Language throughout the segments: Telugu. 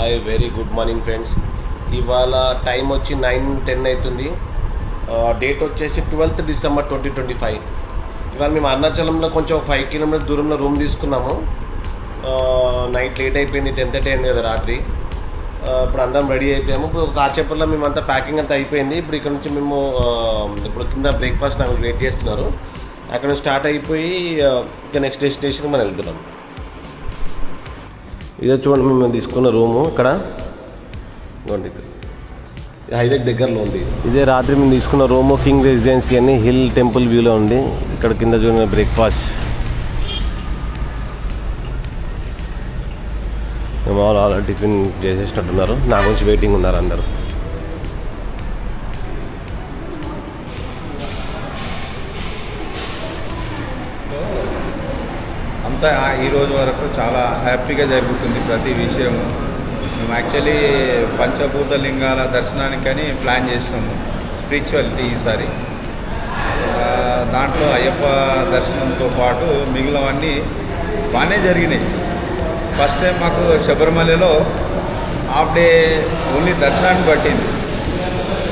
Hi very good morning friends. ఇవాళ టైం వచ్చి 9:10 అవుతుంది. డేట్ వచ్చేసి 12th December 2025. ఇవాళ మేము అరుణాచలంలో కొంచెం 5 కిలోమీటర్స్ దూరంలో రూమ్ తీసుకున్నాము. నైట్ లేట్ అయిపోయింది, 10:30 అయింది కదా రాత్రి. ఇప్పుడు అందరం రెడీ అయిపోయాము. ఇప్పుడు కాచేపల్లో మేమంతా ప్యాకింగ్ అంతా అయిపోయింది. ఇప్పుడు ఇక్కడ నుంచి మేము ఇప్పుడు కింద బ్రేక్ఫాస్ట్ నాకు వెయిట్ చేస్తున్నారు. అక్కడ నుంచి స్టార్ట్ అయిపోయి ఇంకా నెక్స్ట్ డెస్టినేషన్కి మనం వెళ్తున్నాం. ఇదే చూడండి, మేము తీసుకున్న రూము ఇక్కడ హైవే దగ్గరలో ఉంది. ఇదే రాత్రి మేము తీసుకున్న రూము కింగ్ రెసిడెన్సీ అని హిల్ టెంపుల్ వ్యూలో ఉంది. ఇక్కడ కింద చూడండి బ్రేక్ఫాస్ట్. మేము ఆల్రెడీ టిఫిన్ చేసేసినట్టున్నారు. నా గురించి వెయిటింగ్ ఉన్నారు అందరు. అంతా ఈరోజు వరకు చాలా హ్యాపీగా జరుగుతుంది ప్రతి విషయము. మేము యాక్చువల్లీ పంచభూత లింగాల దర్శనానికని ప్లాన్ చేసినాము, స్పిరిచువాలిటీ ఈసారి. దాంట్లో అయ్యప్ప దర్శనంతో పాటు మిగిలినవన్నీ బాగానే జరిగినాయి. ఫస్ట్ టైం మాకు శబరిమలలో హాఫ్ డే ఓన్లీ దర్శనాన్ని పట్టింది.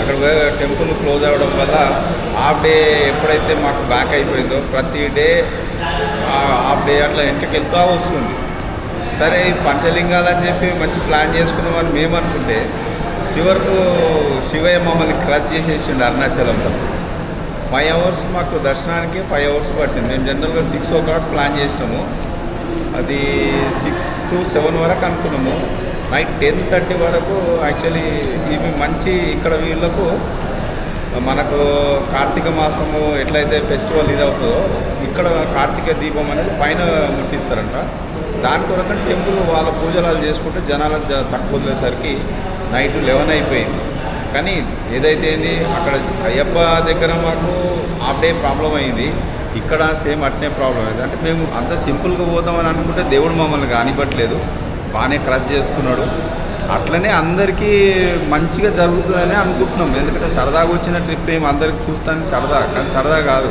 అక్కడ టెంపుల్ క్లోజ్ అవ్వడం వల్ల హాఫ్ డే ఎప్పుడైతే మాకు బ్యాక్ అయిపోయిందో ప్రతి డే హాఫ్ డే అట్లా ఇంటికి వెళ్తూ వస్తుంది. సరే ఈ పంచలింగాలని చెప్పి మంచి ప్లాన్ చేసుకున్నామని మేము అనుకుంటే చివరకు శివయ్య మమ్మల్ని క్రష్ చేసేసిండు అరుణాచలంలో. 5 hours మాకు దర్శనానికి 5 hours పట్టింది. మేము జనరల్గా 6 o'clock ప్లాన్ చేసినాము, అది 6 to 7 వరకు అనుకున్నాము. నైట్ 10:30 వరకు యాక్చువల్లీ ఇవి మంచి ఇక్కడ వీళ్ళకు మనకు కార్తీక మాసము ఎట్లయితే ఫెస్టివల్ ఇది అవుతుందో ఇక్కడ కార్తీక దీపం అనేది పైన ముట్టిస్తారంట. దాని కొరకు టెంపుల్ వాళ్ళ పూజలు చేసుకుంటే జనాలు తక్కువ వదిలేసరికి నైట్ 11 అయిపోయింది. కానీ ఏదైతే ఏంది అక్కడ అయ్యప్ప దగ్గర మాకు హాఫ్ డే ప్రాబ్లం అయింది, ఇక్కడ సేమ్ అట్నే ప్రాబ్లం అయింది. అంటే మేము అంత సింపుల్గా పోదామని అనుకుంటే దేవుడు మమ్మల్ని కానివ్వట్లేదు, బాగానే క్రష్ చేస్తున్నాడు. అట్లనే అందరికీ మంచిగా జరుగుతుందని అనుకుంటున్నాం. ఎందుకంటే సరదాగా వచ్చిన ట్రిప్ ఏమి అందరికి చూస్తానికి సరదా, కానీ సరదా కాదు.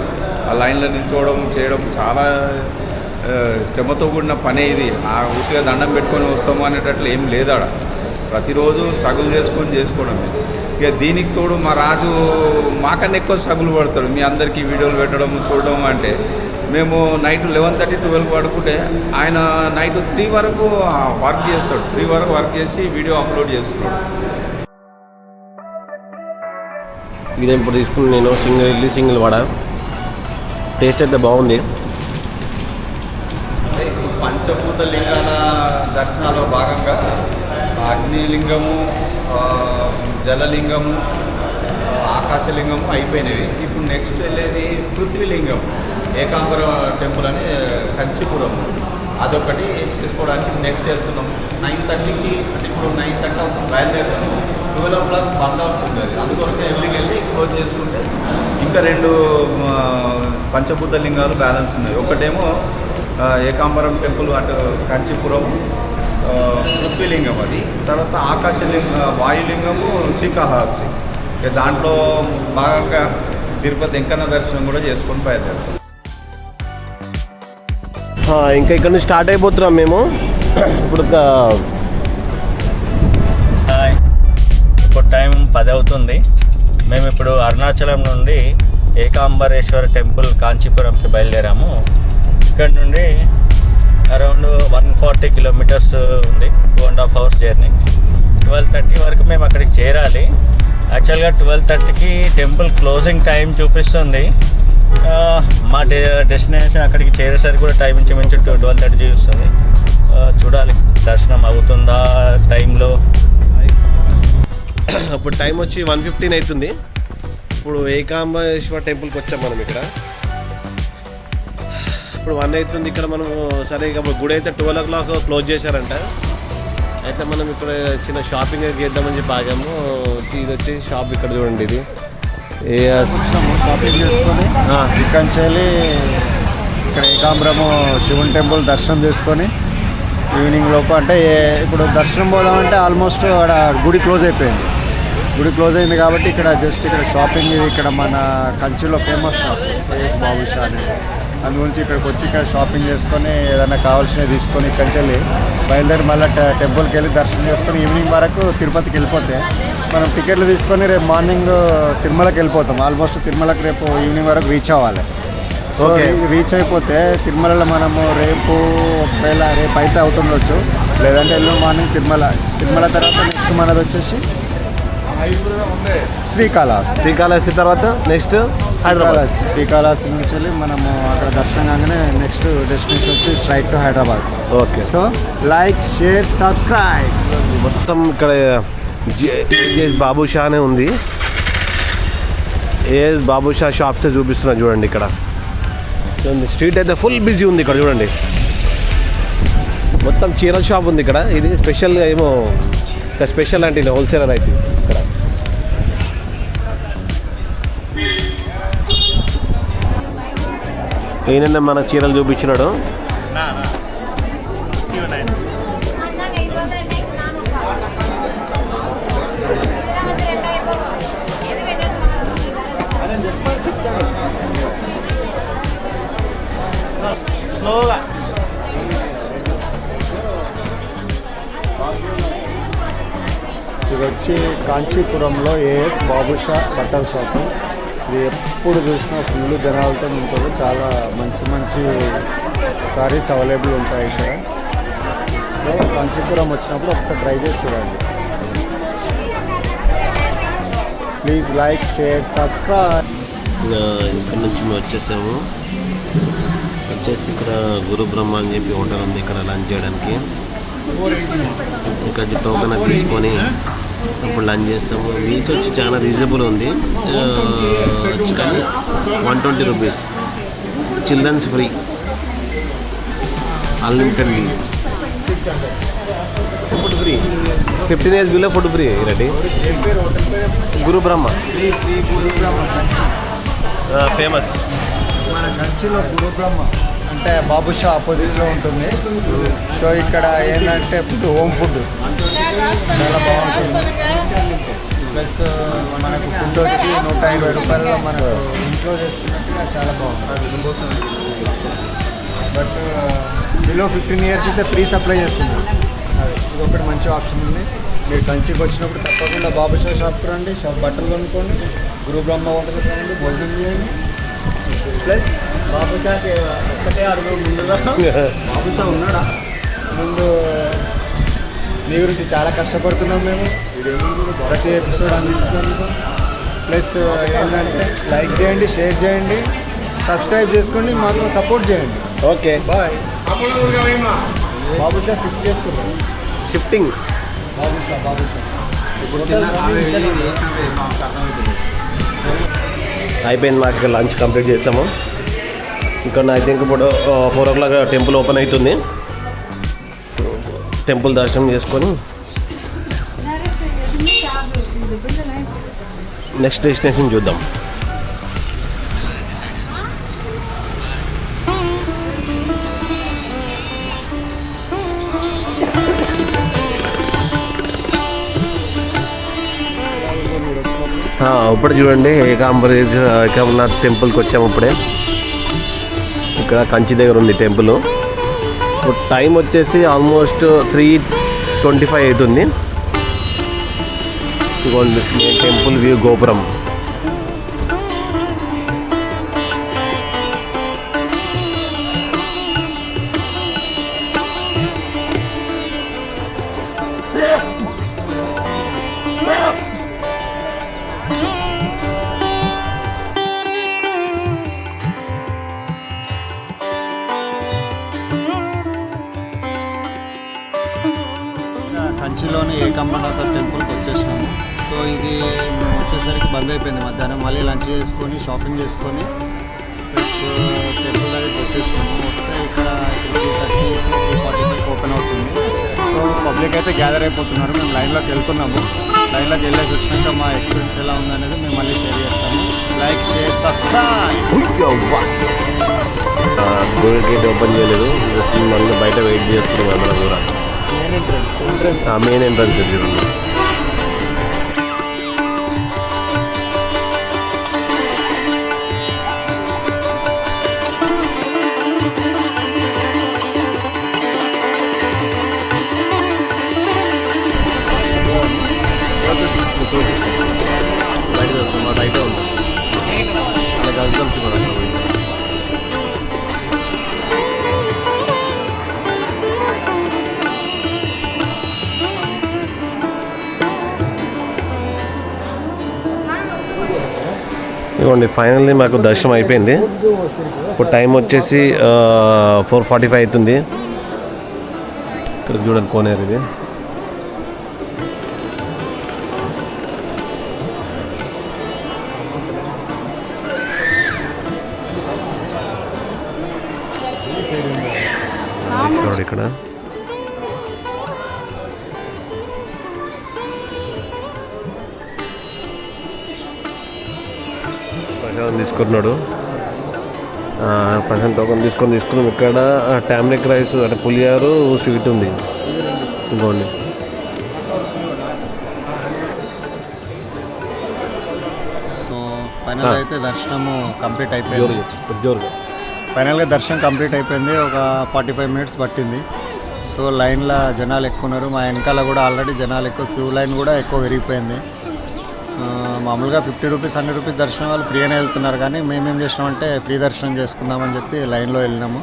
ఆ లైన్లో నిల్చోవడం చేయడం చాలా శ్రమతో కూడిన పనే ఇది. ఆ ఊటిగా దండం పెట్టుకొని వస్తాము అనేటట్లు ఏం లేదాడ. ప్రతిరోజు స్ట్రగుల్ చేసుకోవడం. ఇక దీనికి తోడు మా రాజు మాకన్నా ఎక్కువ స్ట్రగుల్ పడతాడు. మీ అందరికీ వీడియోలు పెట్టడం చూడడం అంటే మేము నైట్ 11:30, 12 పడుకుంటే ఆయన నైట్ 3 వరకు వర్క్ చేస్తాడు. 3 వరకు వర్క్ చేసి వీడియో అప్లోడ్ చేస్తున్నాడు. ఇదే ఇప్పుడు తీసుకుని నేను single idli single vada. Taste అయితే బాగుంది. పంచభూత లింగాల దర్శనాల్లో భాగంగా అగ్నిలింగము, జలలింగము, ఆకాశలింగము అయిపోయినవి. ఇప్పుడు నెక్స్ట్ వెళ్ళేది పృథ్వీలింగం, ఏకాంబర టెంపుల్ అని కంచిపురం, అదొకటి చేసుకోవడానికి నెక్స్ట్ వెళ్తున్నాం. 9:30కి, అంటే ఇప్పుడు 9:30 అవుతుంది బయలుదేరుతాము. 12 o'clock బంద్ అవుతుంది. అది అందుకొరకు ఎర్లీకి వెళ్ళి క్లోజ్ చేసుకుంటే ఇంకా 2 పంచభూత లింగాలు బ్యాలెన్స్ ఉన్నాయి. ఒకటేమో ఏకాంబరం టెంపుల్, అటు కంచిపురం పృథ్వీలింగం, అది తర్వాత ఆకాశలింగ వాయులింగము శ్రీకాళహస్తి. దాంట్లో భాగంగా తిరుపతి వెంకన్న దర్శనం కూడా చేసుకొని బయలుదేరుతాం. ఇంకా ఇక్కడ నుంచి స్టార్ట్ అయిపోతున్నాం మేము. ఇప్పుడు టైం 10 అవుతుంది. మేము ఇప్పుడు అరుణాచలం నుండి ఏకాంబరేశ్వర టెంపుల్ కాంచీపురంకి బయలుదేరాము. ఇక్కడ నుండి అరౌండ్ 140 kilometers ఉంది, 2.5 hours జర్నీ. 12:30 వరకు మేము అక్కడికి చేరాలి. యాక్చువల్గా 12:30కి టెంపుల్ క్లోజింగ్ టైం చూపిస్తుంది. మా డెస్టినేషన్ అక్కడికి చేరేసరికి కూడా టైం ఇంచుమించు 12:30 చూపిస్తుంది. చూడాలి దర్శనం అవుతుందా టైంలో. ఇప్పుడు టైం వచ్చి 1:15 అవుతుంది. ఇప్పుడు ఏకాంబరేశ్వర టెంపుల్కి వచ్చాం మనం. ఇక్కడ ఇప్పుడు 1 అవుతుంది ఇక్కడ మనం. సరే ఇక గుడి అయితే 12 o'clock క్లోజ్ చేశారంట. అయితే మనం ఇక్కడ చిన్న షాపింగ్ చేద్దామని చెప్పి ఆగాము. ఇది వచ్చి షాప్ ఇక్కడ చూడండి. ఇది షాపింగ్ చేసుకొని ఇక్కడి నుంచి వెళ్ళి ఇక్కడ ఏకాంబరము శివుని టెంపుల్ దర్శనం చేసుకొని ఈవినింగ్ లోపు, అంటే ఇప్పుడు దర్శనం పోదామంటే ఆల్మోస్ట్ అక్కడ గుడి క్లోజ్ అయిపోయింది. గుడి క్లోజ్ అయింది కాబట్టి ఇక్కడ జస్ట్ ఇక్కడ షాపింగ్, ఇది ఇక్కడ మన కంచిలో ఫేమస్ షాప్ బాబుషా అని. అందుగురించి ఇక్కడికి వచ్చి ఇక్కడ షాపింగ్ చేసుకొని ఏదైనా కావాల్సినవి తీసుకొని ఇక్కడి నుంచి వెళ్ళి బయలుదేరి మళ్ళీ టెంపుల్కి వెళ్ళి దర్శనం చేసుకొని ఈవినింగ్ వరకు తిరుపతికి వెళ్ళిపోతే మనం టికెట్లు తీసుకొని రేపు మార్నింగ్ తిరుమలకి వెళ్ళిపోతాం. ఆల్మోస్ట్ తిరుమలకి రేపు ఈవినింగ్ వరకు రీచ్ అవ్వాలి. సో రీచ్ అయిపోతే తిరుమలలో మనము ఒకవేళ రేపు అయితే అవుతుండొచ్చు, లేదంటే ఎల్లుండి మార్నింగ్ తిరుమల తర్వాత నెక్స్ట్ మనది వచ్చేసి శ్రీకాళహస్తి తర్వాత నెక్స్ట్ శ్రీకాళహస్తి నుంచి వెళ్ళి మనము అక్కడ దర్శనం కాగానే నెక్స్ట్ డెస్టినేషన్ వచ్చి straight to Hyderabad. Okay, so like, share, subscribe. మొత్తం ఇక్కడ ఏఎస్ బాబుషా అనే ఉంది. ఏఎస్ బాబుషా షాప్సే చూపిస్తున్నా చూడండి. ఇక్కడ స్ట్రీట్ అయితే ఫుల్ బిజీ ఉంది. ఇక్కడ చూడండి మొత్తం చీరల షాప్ ఉంది ఇక్కడ. ఇది స్పెషల్గా ఏమో స్పెషల్ అంటే హోల్సేలర్ అయితే ఇక్కడ. ఈయన మనకు చీరలు చూపించినాడు. ఇది వచ్చి కాంచీపురంలో ఏఎస్ బాబుషా బట్టల షాపు. ఇది ఎప్పుడు చూసినా ఫుల్ జనాలతో ఉంటుంది. చాలా మంచి సారీస్ అవైలబుల్ ఉంటాయి ఇక్కడ. సో కాంచీపురం వచ్చినప్పుడు ఒకసారి ట్రై చేసి చూడండి. Please like, share, subscribe. ఇక్కడ నుంచి మేము వచ్చేసాము. ఇక్కడ గురు బ్రహ్మ అని చెప్పి హోటల్ ఉంది. ఇక్కడ లంచ్ చేయడానికి ఇక్కడ టోకెన్ తీసుకొని ఇప్పుడు లంచ్ చేస్తాము. మీల్స్ వచ్చి చాలా రీజనబుల్ ఉంది. కానీ 120 rupees, children's free, unlimited meals, food free, 15 years below food free. Ready Guru Brahma famous. మన కంచిలో గురు బ్రహ్మ అంటే బాబుషా ఆపోజిట్లో ఉంటుంది. సో ఇక్కడ ఏంటంటే హోమ్ ఫుడ్ చాలా బాగుంటుంది. ప్లస్ మనకు ఫుడ్ వచ్చి 150 రూపాయల్లో మనకు ఇంట్లో చేసుకున్నట్టుగా చాలా బాగుంటుంది. బట్ బిలో 15 years అయితే ఫ్రీ సప్లై చేస్తుంది. ఇది ఒకటి మంచి ఆప్షన్ ఉంది. మీరు కంచికి వచ్చినప్పుడు తప్పకుండా బాబుషా షాప్కి రండి, బట్టలు కొనుక్కోండి, గురు బ్రహ్మ హోటల్కి రండి, భోజనం చేయండి. ప్లస్ బాబుషాకి ఒక్కటే అడుగు ముందుగా బాబుషా ఉన్నాడా ముందు మీ గురించి చాలా కష్టపడుతున్నాం మేము ప్రతి ఎపిసోడ్ అందించుకున్నాం. ప్లస్ ఏంటంటే లైక్ చేయండి, షేర్ చేయండి, సబ్స్క్రైబ్ చేసుకోండి, మాకు సపోర్ట్ చేయండి. Okay, bye. బాబుషా షిఫ్ట్ చేస్తున్నాం. షిఫ్టింగ్ బాబుషా అయిపోయింది. మాకు ఇక్కడ లంచ్ కంప్లీట్ చేస్తాము. ఇక్కడ ఐ థింక్ ఇప్పుడు 4 o'clock టెంపుల్ ఓపెన్ అవుతుంది. టెంపుల్ దర్శనం చేసుకొని నెక్స్ట్ డెస్టినేషన్ చూద్దాం. ఇప్పుడు చూడండి ఏకాంబరేశ్వర టెంపుల్కి వచ్చాము. ఇప్పుడే ఇక్కడ కంచి దగ్గర ఉంది టెంపుల్. ఇప్పుడు టైం వచ్చేసి ఆల్మోస్ట్ 3:25 అవుతుంది. ఇదిగోండి టెంపుల్ వ్యూ, గోపురం. కంచిలోని ఏకాంబరనాథ టెంపుల్కి వచ్చేసినాము. సో ఇది మేము వచ్చేసరికి బంద్ అయిపోయింది మధ్యాహ్నం. మళ్ళీ లంచ్ చేసుకొని షాపింగ్ చేసుకొని టెంపుల్ దగ్గరికి వచ్చేసినాము. వస్తే ఇక్కడ 3:30-3:45 ఓపెన్ అవుతుంది. సో పబ్లిక్ అయితే గ్యాదర్ అయిపోతున్నారు. మేము లైన్లోకి వెళ్తున్నాము. లైన్లోకి వెళ్ళేసి వచ్చినాక మా ఎక్స్పీరియన్స్ ఎలా ఉందనేది మేము మళ్ళీ షేర్ చేస్తాము. Like, share, subscribe. గుడి గేట్ ఓపెన్ చేయలేదు, మళ్ళీ బయట వెయిట్ చేస్తున్నాం అందరం కూడా. మెయిన్ ఎంట్రన్స్ చూడండి. ఇదిగోండి ఫైనల్లీ మాకు దర్శనం అయిపోయింది. ఇప్పుడు టైం వచ్చేసి 4:45 అవుతుంది. ఇక్కడ చూడండి కోనేరు ఇది. ఇక్కడ ప్రశాంత్ తీసుకున్నాడు. ప్రశాంత్ టోకన్ తీసుకున్నాం. ఇక్కడ టామ్రిక్ రైస్ అంటే పులియారు స్వీట్ ఉంది. ఇంకోండి సో ఫైనల్ అయితే దర్శనము కంప్లీట్ అయిపోయింది. జోరుగా ఫైనల్గా దర్శనం కంప్లీట్ అయిపోయింది. ఒక 45 మినిట్స్ పట్టింది. సో లైన్లో జనాలు ఎక్కువ ఉన్నారు. మా వెనకాల కూడా ఆల్రెడీ జనాలు ఎక్కువ, క్యూ లైన్ కూడా ఎక్కువ విరిగిపోయింది. మామూలుగా 50 రూపీస్ 100 రూపీస్ దర్శనం వాళ్ళు ఫ్రీగానే వెళ్తున్నారు, కానీ మేమేం చేసినామంటే ఫ్రీ దర్శనం చేసుకుందామని చెప్పి లైన్లో వెళ్ళినాము.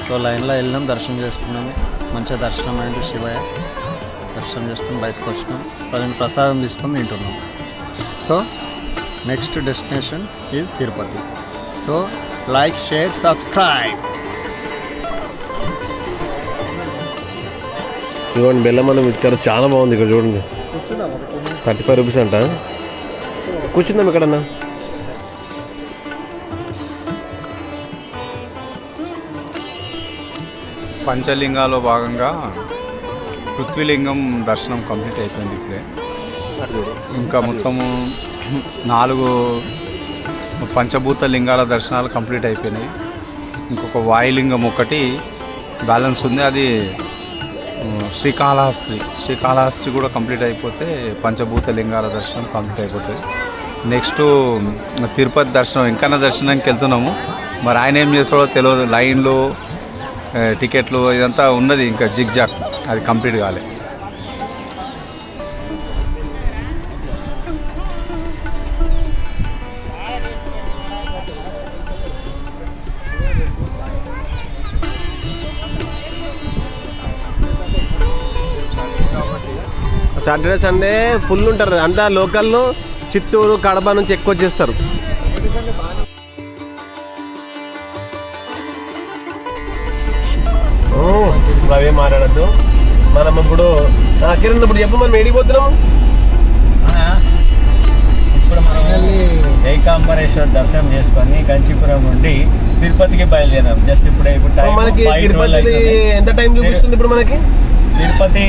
సో లైన్లో వెళ్ళినాం, దర్శనం చేసుకున్నాము. మంచిగా దర్శనం అయింది. శివయ్య దర్శనం చేసుకుని బయటకు వచ్చినాం. ప్రసాదం తీసుకొని తింటున్నాం. So next destination is Tirupati. So like, share, subscribe. ఇదిగోండి బెల్లం మనం ఇచ్చారు, చాలా బాగుంది. ఇక్కడ చూడండి 35 రూపీస్ అంట. కూర్చుందాం ఇక్కడన్నా. పంచలింగాలో భాగంగా పృథ్వీలింగం దర్శనం కంప్లీట్ అయిపోయింది ఇప్పుడే. ఇంకా మొత్తము 4 పంచభూత లింగాల దర్శనాలు కంప్లీట్ అయిపోయినాయి. ఇంకొక వాయులింగం ఒకటి బ్యాలెన్స్ ఉంది, అది శ్రీకాళహస్తి కూడా కంప్లీట్ అయిపోతే పంచభూత లింగాల దర్శనం కంప్లీట్ అయిపోతుంది. నెక్స్ట్ తిరుపతి దర్శనం, ఇంకన్నా దర్శనానికి వెళ్తున్నాము. మరి ఆయన ఏం చేస్తాడో తెలియదు. లైన్లు, టికెట్లు ఇదంతా ఉన్నది, ఇంకా జిగ్జాగ్ అది కంప్లీట్ కాలే. సాటర్డే సండే ఫుల్ ఉంటారు. అంతా లోకల్లో చిత్తూరు, కడప నుంచి ఎక్కువ వచ్చేస్తారు. అవే మాట్లాడద్దు. మనం ఇప్పుడు కిరణ్ ఇప్పుడు చెప్పు, మనం ఏడిపోతున్నాం. ఇప్పుడు మనం ఏకాంబరేశ్వర దర్శనం చేసుకొని కంచీపురం నుండి తిరుపతికి బయలుదేరాం. జస్ట్ ఇప్పుడు మనకి తిరుపతి ఎంత టైం చూపిస్తుంది ఇప్పుడు మనకి? తిరుపతి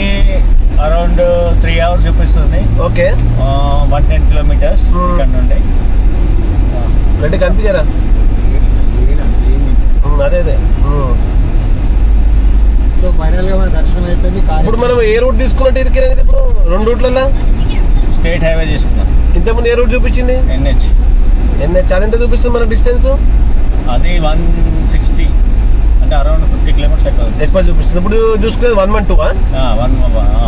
అరౌండ్ 3 hours చూపిస్తుంది. ఓకే, 110 kilometers ఇక్కడ నుండి. అంటే కనిపించారా? అదే సో ఫైనల్గా మన దర్శనం అయిపోయింది. ఇప్పుడు మనం ఏ రూట్ తీసుకున్నట్టు ఇది కిరణ్? ఇప్పుడు 2 రూట్లలో స్టేట్ హైవే తీసుకున్నాం. ఇంతకుముందు ఏ రూట్ చూపించింది? NH. అదెంత చూపిస్తుంది మన డిస్టెన్స్? అది 160, అంటే అరౌండ్ 50 kilometers ఎక్కువ చూపిస్తుంది. ఇప్పుడు చూసుకునేది 112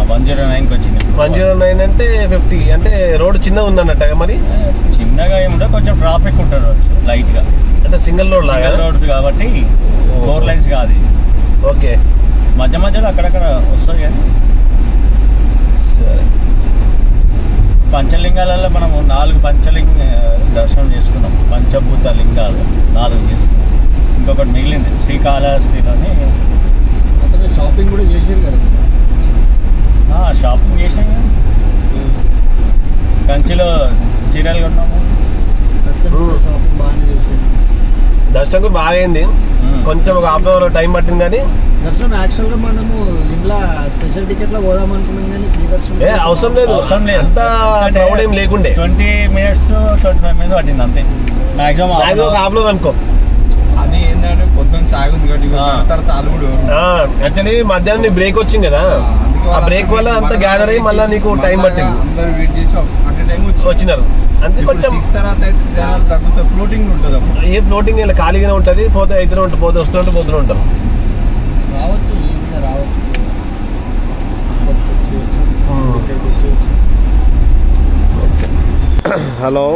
109కి వచ్చింది. 109 అంటే 50, అంటే రోడ్ చిన్నగా ఉందన్నట్ట. మరి చిన్నగా ఏముంటే కొంచెం ట్రాఫిక్ ఉంటుంది లైట్గా, అంటే సింగిల్ రోడ్ లాగా రోడ్స్ కాబట్టి 4 lanes కాదు. ఓకే, మధ్య మధ్యలో అక్కడక్కడ వస్తుంది. కానీ సరే, పంచలింగాలలో మనము 4 పంచలింగ దర్శనం చేసుకున్నాం. పంచభూత లింగాలు 4 చేసుకున్నాం. ఇంకొకటి మిగిలింది శ్రీకాళహస్తిలోని. షాపింగ్ కూడా చేసారు కదా? షాపింగ్ చేసాం కదా. కంచిలో చీరలు కొన్నాము. షాపింగ్ బాగానే చేసారు. దర్శనం కూడా బాగా అయింది. కొంచెం ఒక ½ hour టైం పట్టింది. కానీ దర్శనం యాక్చువల్గా మనము ఇంట్లో స్పెషల్ టికెట్లో పోదాం అనుకున్నాం, కానీ ఫ్రీ దర్శనం అవసరం లేదు. అంత క్రౌడ్ ఏం లేకుండే. 20 minutes to 25 minutes పట్టింది అంతే. మాక్సిమం ఒక ½ hour అనుకో. అది ఏంటంటే పొద్దున్న సాగుంది కాబట్టి తర్వాత అలుగుడు. యాక్చువల్లీ మధ్యాహ్నం బ్రేక్ వచ్చింది కదా, ఆ బ్రేక్ వల్ల అంత గ్యాదర్ అయ్యి మళ్ళీ నీకు టైం పట్టింది. అందరూ వెయిట్ చేసి అంటే టైం వచ్చినారు అంతే. కొంచెం 6 తర్వాత అయితే జనాలు తగ్గుతారు. ఫ్లోటింగ్ ఉంటుంది అప్పుడు. ఏ ఫ్లోటింగ్ ఇలా ఖాళీగానే ఉంటుంది. పోతే అయితే ఉంటుంది, పోతే వస్తుంటే పోతూనే ఉంటారు. రావచ్చు, ఈజీగా రావచ్చు. Hello,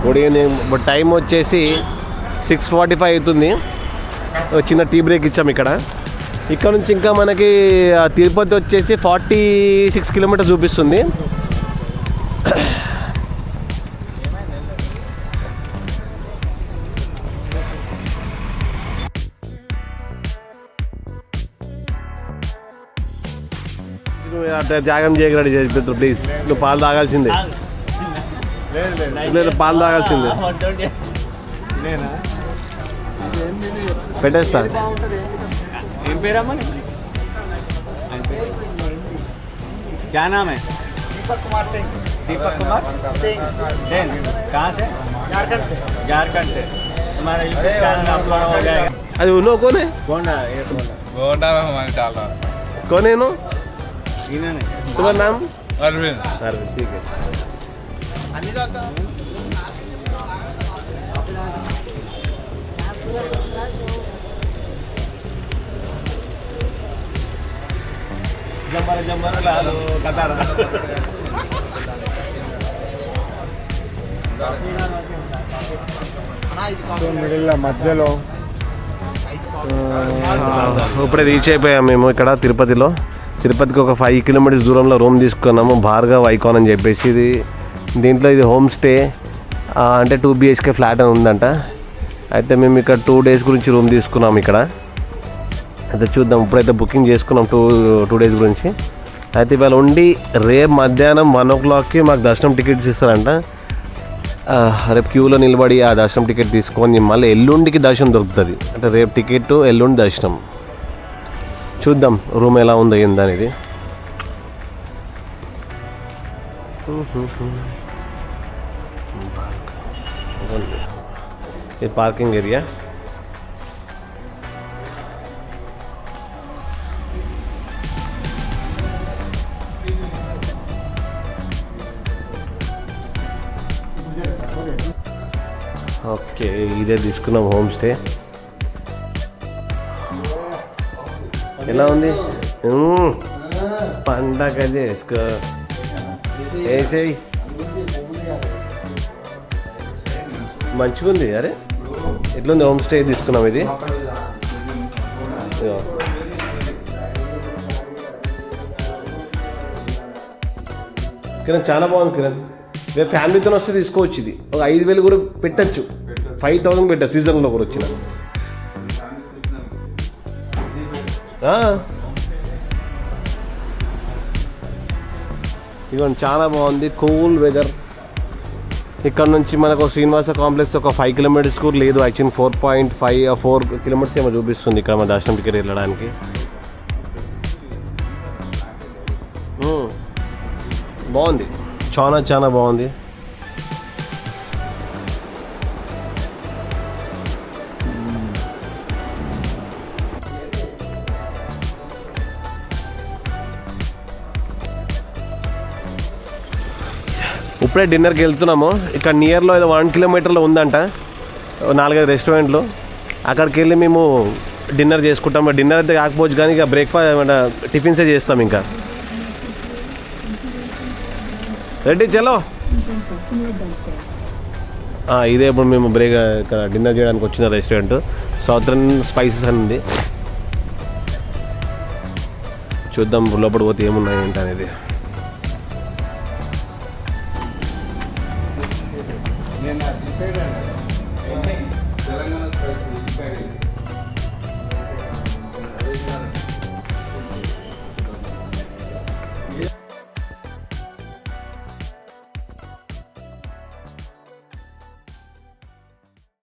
good evening. టైం వచ్చేసి 6:45 అవుతుంది. చిన్న టీ బ్రేక్ ఇచ్చాము ఇక్కడ. ఇక్కడ నుంచి ఇంకా మనకి తిరుపతి వచ్చేసి 46 kilometers చూపిస్తుంది. అట్లా త్యాగం చేయగలడు చేసి ప్లీజ్. నువ్వు పాలు తాగాల్సిందే. లేదు పాలు తాగాల్సిందే. నేనా పెట్టేస్తా. ఏం పేరమ్మా? क्या नाम है? दीपक कुमार सिंह। दीपक कुमार सिंह। कहाँ से? झारखंड से। झारखंड से। हमारा यूट्यूब चैनल अपलोड हो जाएगा। అది నువ్వు కోనే कौन है ये? गोंडा में हमारे डाल रहा कोने नो इन्होंने तुम्हारा नाम? अरविंद। अरविंद, ठीक है. जम्बर लालो कतारा. సో మిడిల్లో మధ్యలో ఇప్పుడే రీచ్ అయిపోయాము మేము ఇక్కడ తిరుపతికి ఒక 5 కిలోమీటర్స్ దూరంలో రూమ్ తీసుకున్నాము, భార్గవ్ ఐకాన్ అని చెప్పేసి. దీంట్లో ఇది హోమ్ స్టే, అంటే 2 BHK ఫ్లాట్ అని ఉందంట. అయితే మేము ఇక్కడ 2 days గురించి రూమ్ తీసుకున్నాము ఇక్కడ. అయితే చూద్దాం, ఇప్పుడైతే బుకింగ్ చేసుకున్నాం 2 days గురించి. అయితే ఇవాళ ఉండి రేపు మధ్యాహ్నం 1 o'clockకి మాకు దర్శనం టికెట్స్ ఇస్తారంట. రేపు క్యూలో నిలబడి ఆ దర్శనం టికెట్ తీసుకొని మళ్ళీ ఎల్లుండికి దర్శనం దొరుకుతుంది. అంటే రేపు టికెట్, ఎల్లుండి దర్శనం. చూద్దాం రూమ్ ఎలా ఉందో ఏందనేది. ఇది పార్కింగ్ ఏరియా. ఓకే, ఇదే తీసుకున్నాం హోమ్ స్టే. ఎలా ఉంది? పండగ చేసుకో వేసేయి. మంచిగా ఉంది. అరే ఎట్లుంది? హోమ్ స్టే తీసుకున్నాం ఇది. కిరణ్ చాలా బాగుంది కిరణ్. రేపు ఫ్యామిలీతో వస్తే తీసుకోవచ్చు. ఇది ఒక 5,000 కూడా పెట్టచ్చు. 5,000 పెట్టచ్చు సీజన్లో కూడా వచ్చిన. ఇదిగోండి చాలా బాగుంది, కూల్ వెదర్. ఇక్కడ నుంచి మనకు శ్రీనివాస కాంప్లెక్స్ ఒక 5 kilometers కూడా లేదు. యాక్చువల్లీ 4 kilometers ఏమో చూపిస్తుంది ఇక్కడ మన దర్శనం టికెట్ వెళ్ళడానికి. బాగుంది, చాలా బాగుంది. ఇప్పుడే డిన్నర్కి వెళ్తున్నాము. ఇక్కడ నియర్లో ఏదో 1 kilometerలో ఉందంట 4-5 రెస్టారెంట్లు. అక్కడికి వెళ్ళి మేము డిన్నర్ చేసుకుంటాం. డిన్నర్ అయితే కాకపోవచ్చు కానీ ఇక బ్రేక్ఫాస్ట్ టిఫిన్సే చేస్తాం. ఇంకా రెడీ చలో. ఇదే ఇప్పుడు మేము ఇక్కడ డిన్నర్ చేయడానికి వచ్చిన రెస్టారెంట్ సౌతర్న్ స్పైసెస్ అని ఉంది. చూద్దాం లోపల పోతే ఏమున్నాయి ఏంటి అనేది. నేను డిసైడ్